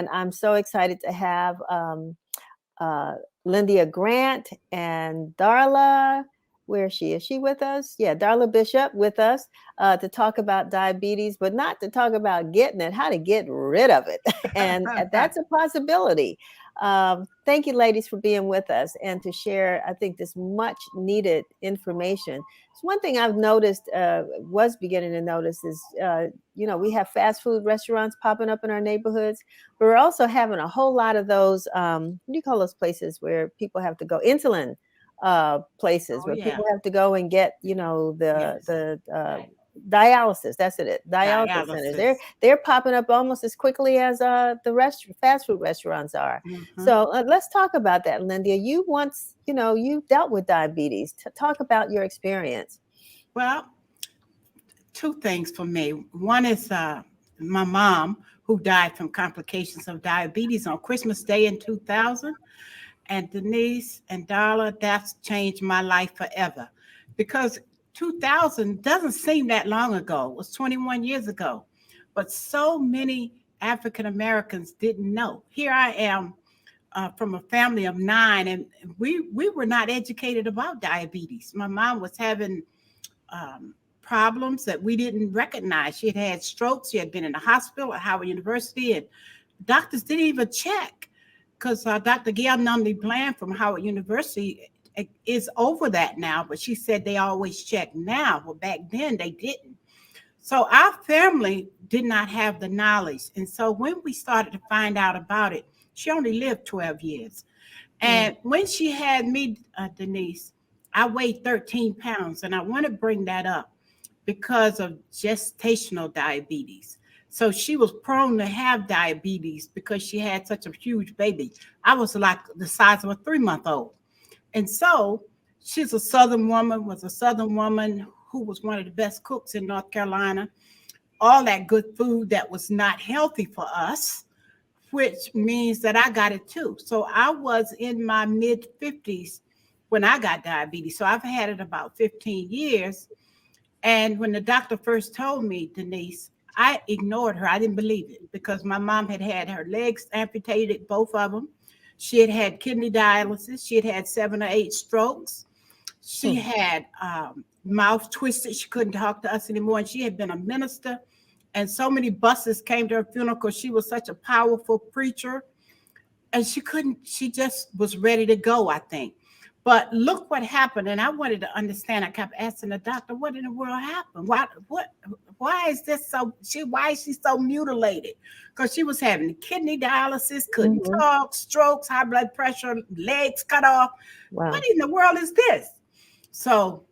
and I'm so excited to have uh, Lyndia Grant and Darla. Where is she? Is she with us? Yeah, Darla Bishop with us to talk about diabetes, but not to talk about getting it, how to get rid of it. And that's a possibility. Thank you, ladies, for being with us and to share, I think, this much needed information. So one thing I've noticed, was beginning to notice is, we have fast food restaurants popping up in our neighborhoods, but we're also having a whole lot of those, what do you call those places where people have to go? Insulin places where people have to go and get, the dialysis. That's it. Dialysis centers. They're popping up almost as quickly as the fast food restaurants are. Mm-hmm. So let's talk about that, Lyndia. You once, you dealt with diabetes. Talk about your experience. Well, two things for me. One is my mom, who died from complications of diabetes on Christmas Day in 2000. And Denise and Darla, that's changed my life forever. Because 2000 doesn't seem that long ago. It was 21 years ago. But so many African Americans didn't know. Here I am from a family of 9, and we were not educated about diabetes. My mom was having problems that we didn't recognize. She had had strokes. She had been in the hospital at Howard University, and doctors didn't even check, because Dr. Gail Numley Bland from Howard University is over that now, but she said they always check now. Well, back then they didn't. So our family did not have the knowledge. And so when we started to find out about it, she only lived 12 years. And when she had me, Denise, I weighed 13 pounds. And I want to bring that up because of gestational diabetes. So she was prone to have diabetes because she had such a huge baby. I was like the size of a 3-month-old. And so she's was a Southern woman who was one of the best cooks in North Carolina. All that good food that was not healthy for us, which means that I got it too. So I was in my mid 50s when I got diabetes. So I've had it about 15 years. And when the doctor first told me, Denise, I ignored her. I didn't believe it because my mom had had her legs amputated, both of them. She had had kidney dialysis. She had had 7 or 8 strokes. She had mouth twisted. She couldn't talk to us anymore. And she had been a minister. And so many buses came to her funeral because she was such a powerful preacher. And she just was ready to go, I think. But look what happened. And I wanted to understand. I kept asking the doctor, what in the world happened? Why is this why is she so mutilated? Because she was having kidney dialysis, couldn't talk, strokes, high blood pressure, legs cut off. Wow. What in the world is this? So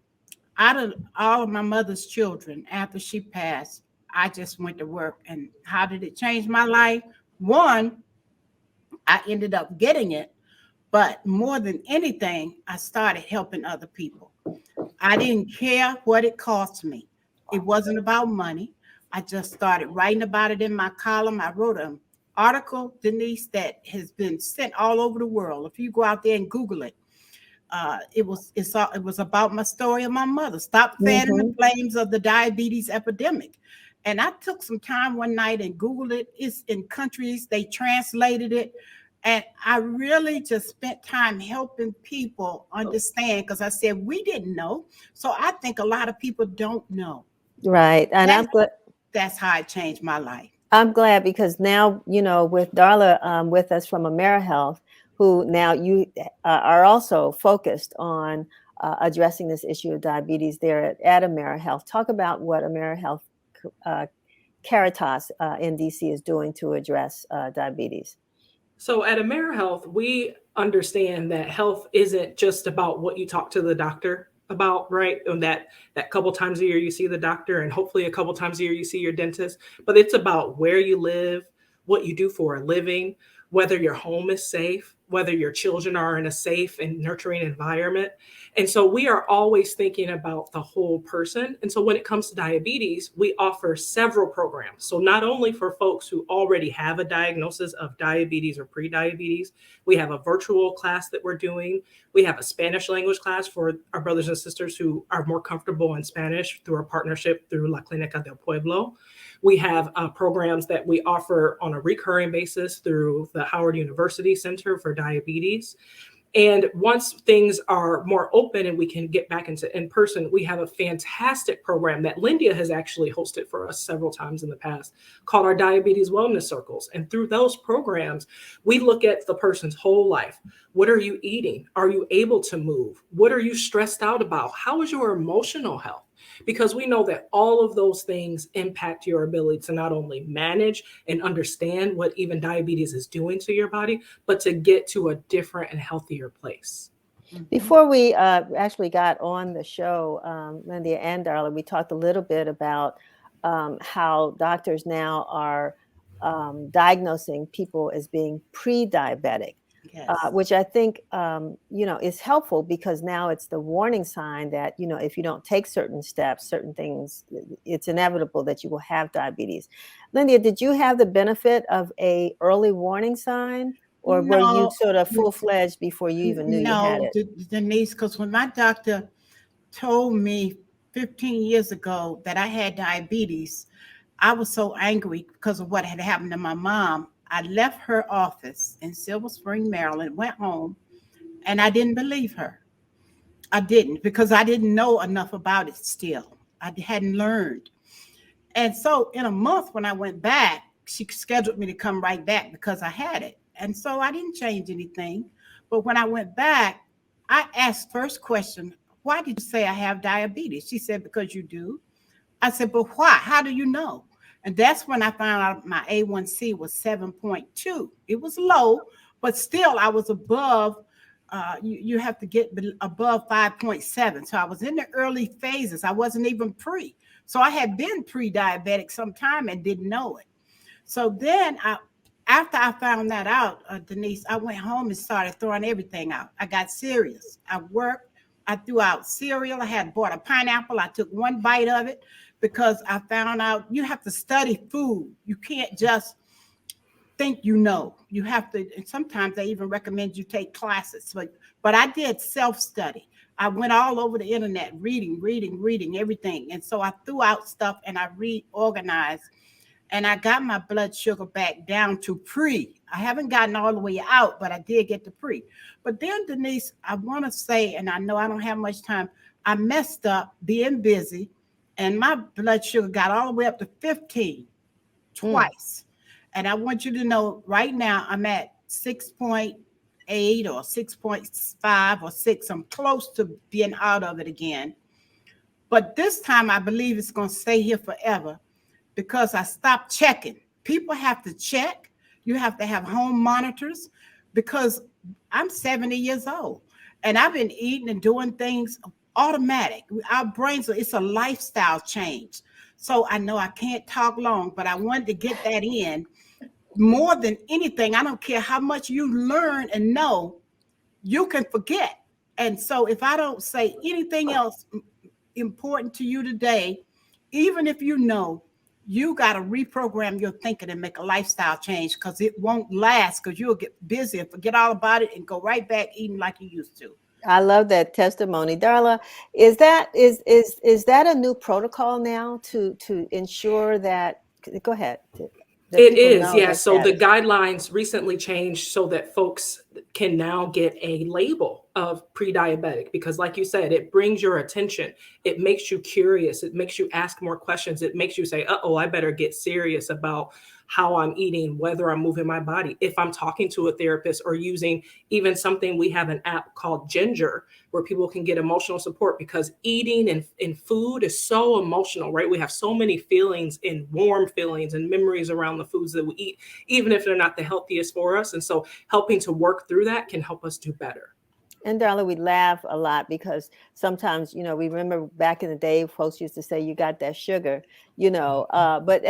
out of all of my mother's children, after she passed, I just went to work. And how did it change my life? One, I ended up getting it. But more than anything, I started helping other people. I didn't care what it cost me. It wasn't about money. I just started writing about it in my column. I wrote an article, Denise, that has been sent all over the world. If you go out there and Google it, it was about my story of my mother. Stop fanning the flames of the diabetes epidemic. And I took some time one night and Googled it. It's in countries, they translated it. And I really just spent time helping people understand, because I said, we didn't know. So I think a lot of people don't know. Right. And I'm glad. That's how it changed my life. I'm glad because now, with Darla with us from AmeriHealth, who now you are also focused on addressing this issue of diabetes there at AmeriHealth. Talk about what AmeriHealth Caritas in DC is doing to address diabetes. So at AmeriHealth, we understand that health isn't just about what you talk to the doctor about, right? And that couple times a year you see the doctor, and hopefully a couple times a year you see your dentist, but it's about where you live, what you do for a living, whether your home is safe, whether your children are in a safe and nurturing environment. And so we are always thinking about the whole person. And so when it comes to diabetes, we offer several programs. So not only for folks who already have a diagnosis of diabetes or pre-diabetes, we have a virtual class that we're doing. We have a Spanish language class for our brothers and sisters who are more comfortable in Spanish through our partnership through La Clínica del Pueblo. We have programs that we offer on a recurring basis through the Howard University Center for Diabetes. And once things are more open and we can get back into in person, we have a fantastic program that Lyndia has actually hosted for us several times in the past called our Diabetes Wellness Circles. And through those programs, we look at the person's whole life. What are you eating? Are you able to move? What are you stressed out about? How is your emotional health? Because we know that all of those things impact your ability to not only manage and understand what even diabetes is doing to your body, but to get to a different and healthier place. Before we actually got on the show, Lyndia and Darla, we talked a little bit about how doctors now are diagnosing people as being pre-diabetic. Yes. Which I think, is helpful, because now it's the warning sign that, if you don't take certain steps, certain things, it's inevitable that you will have diabetes. Lyndia, did you have the benefit of a early warning sign, or were you No, sort of full-fledged before you even knew you had no, it? Denise, because when my doctor told me 15 years ago that I had diabetes, I was so angry because of what had happened to my mom. I left her office in Silver Spring, Maryland, went home, and I didn't believe her. I didn't, because I didn't know enough about it still. I hadn't learned. And so in a month when I went back, she scheduled me to come right back because I had it. And so I didn't change anything. But when I went back, I asked first question, why did you say I have diabetes? She said, because you do. I said, but why? How do you know? And that's when I found out my A1C was 7.2. It was low, but still I was above. You have to get above 5.7. So I was in the early phases. I wasn't even pre. So I had been pre-diabetic sometime and didn't know it. So then after I found that out, Denise, I went home and started throwing everything out. I got serious. I worked. I threw out cereal. I had bought a pineapple. I took one bite of it because I found out you have to study food. You can't just think you have to, and sometimes they even recommend you take classes. But I did self-study. I went all over the internet reading everything. And so I threw out stuff and I reorganized, and I got my blood sugar back down to pre. I haven't gotten all the way out, but I did get to pre. But then, Denise, I want to say, and I know I don't have much time, I messed up being busy, and my blood sugar got all the way up to 15 twice. And I want you to know right now I'm at 6.8 or 6.5 or 6. I'm close to being out of it again. But this time I believe it's going to stay here forever because I stopped checking. People have to check. You have to have home monitors because I'm 70 years old and I've been eating and doing things automatic. Our brains, it's a lifestyle change. So I know I can't talk long, but I wanted to get that in. More than anything, I don't care how much you learn and know, you can forget. And so if I don't say anything else important to you today, even if you know, you got to reprogram your thinking and make a lifestyle change because it won't last because you'll get busy and forget all about it and go right back eating like you used to. I love that testimony. Darla, is that a new protocol now to ensure that, go ahead. That It people is, know yeah. their So the status? guidelines recently changed so that folks can now get a label of pre-diabetic because, like you said, it brings your attention. It makes you curious. It makes you ask more questions. It makes you say, "Uh-oh, I better get serious about how I'm eating, whether I'm moving my body, if I'm talking to a therapist or using even something." We have an app called Ginger where people can get emotional support because eating and food is so emotional, right? We have so many feelings and warm feelings and memories around the foods that we eat, even if they're not the healthiest for us. And so helping to work through that can help us do better. And Darla, we laugh a lot because sometimes, we remember back in the day, folks used to say, you got that sugar, but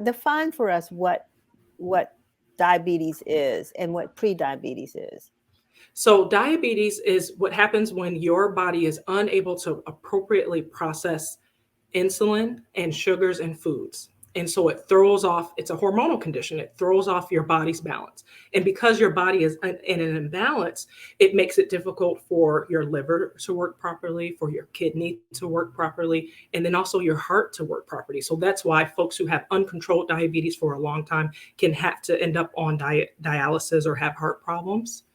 define for us what diabetes is and what pre-diabetes is. So diabetes is what happens when your body is unable to appropriately process insulin and sugars and foods. And so it throws off, it's a hormonal condition. It throws off your body's balance. And because your body is in an imbalance, it makes it difficult for your liver to work properly, for your kidney to work properly, and then also your heart to work properly. So that's why folks who have uncontrolled diabetes for a long time can have to end up on dialysis or have heart problems.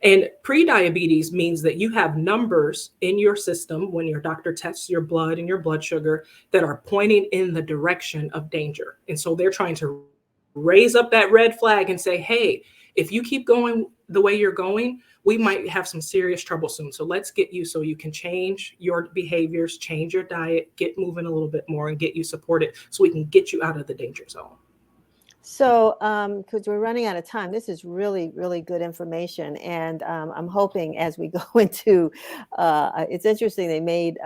And pre-diabetes means that you have numbers in your system when your doctor tests your blood and your blood sugar that are pointing in the direction of danger. And so they're trying to raise up that red flag and say, hey, if you keep going the way you're going, we might have some serious trouble soon. So let's get you so you can change your behaviors, change your diet, get moving a little bit more, and get you supported so we can get you out of the danger zone. So, because we're running out of time, this is really, really good information. And I'm hoping as we go into, it's interesting, they made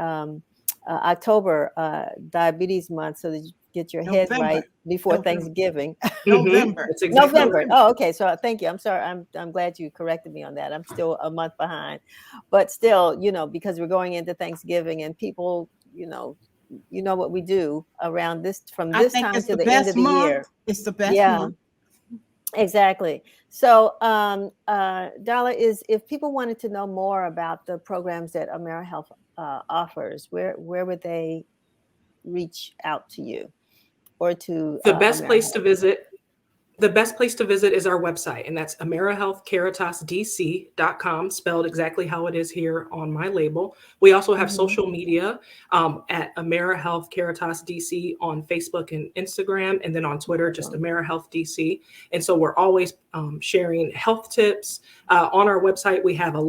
October Diabetes Month so that you get your head right before Thanksgiving. November. That's exactly November. Oh, okay. So thank you. I'm sorry. I'm glad you corrected me on that. I'm still a month behind. But still, because we're going into Thanksgiving and people, you know what we do around this from this time to the end of the year. It's the best month. Exactly. So, Darla, if people wanted to know more about the programs that AmeriHealth offers, where would they reach out to you or to the best place to visit? The best place to visit is our website, and that's AmeriHealthCaritasDC.com, spelled exactly how it is here on my label. We also have social media at AmeriHealth Caritas DC on Facebook and Instagram, and then on Twitter, just AmeriHealth DC. And so we're always sharing health tips. On our website, we have a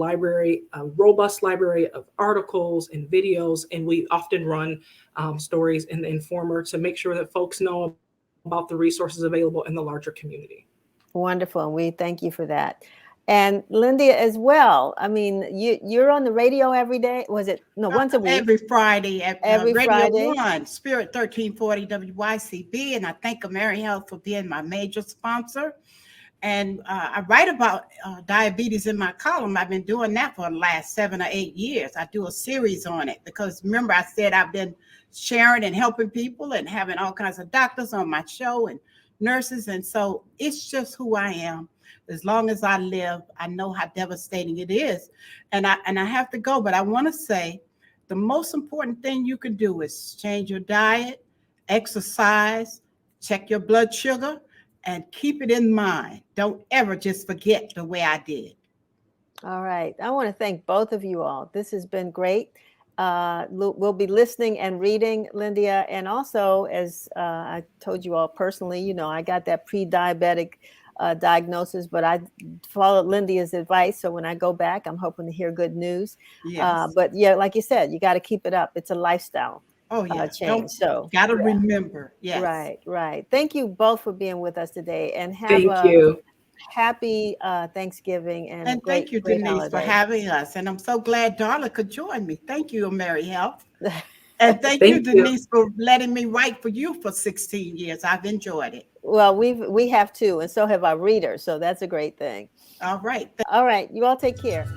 robust library of articles and videos, and we often run stories in the Informer to make sure that folks know about the resources available in the larger community. Wonderful. And we thank you for that. And Lyndia as well. I mean, you're on the radio every day. Was it? No, once a week. Every Friday at every Radio Friday. 1, Spirit 1340 WYCB. And I thank AmeriHealth for being my major sponsor. And I write about diabetes in my column. I've been doing that for the last 7 or 8 years. I do a series on it because remember I said I've been sharing and helping people and having all kinds of doctors on my show and nurses. And so it's just who I am. As long as I live, I know how devastating it is. And I have to go, but I want to say the most important thing you can do is change your diet, exercise, check your blood sugar, and keep it in mind. Don't ever just forget the way I did. All right. I want to thank both of you all. This has been great. We'll be listening and reading, Lyndia. And also, as I told you all personally, I got that pre-diabetic diagnosis, but I followed Lyndia's advice. So when I go back, I'm hoping to hear good news. Yes. But yeah, like you said, you got to keep it up. It's a lifestyle. Oh, yeah. Change. So gotta remember. Yes. Right. Thank you both for being with us today, and have happy Thanksgiving and thank you, Denise, for having us. And I'm so glad Darla could join me. Thank you, AmeriHealth. And thank you, Denise, for letting me write for you for 16 years. I've enjoyed it. Well, we have too, and so have our readers. So that's a great thing. All right. All right. You all take care.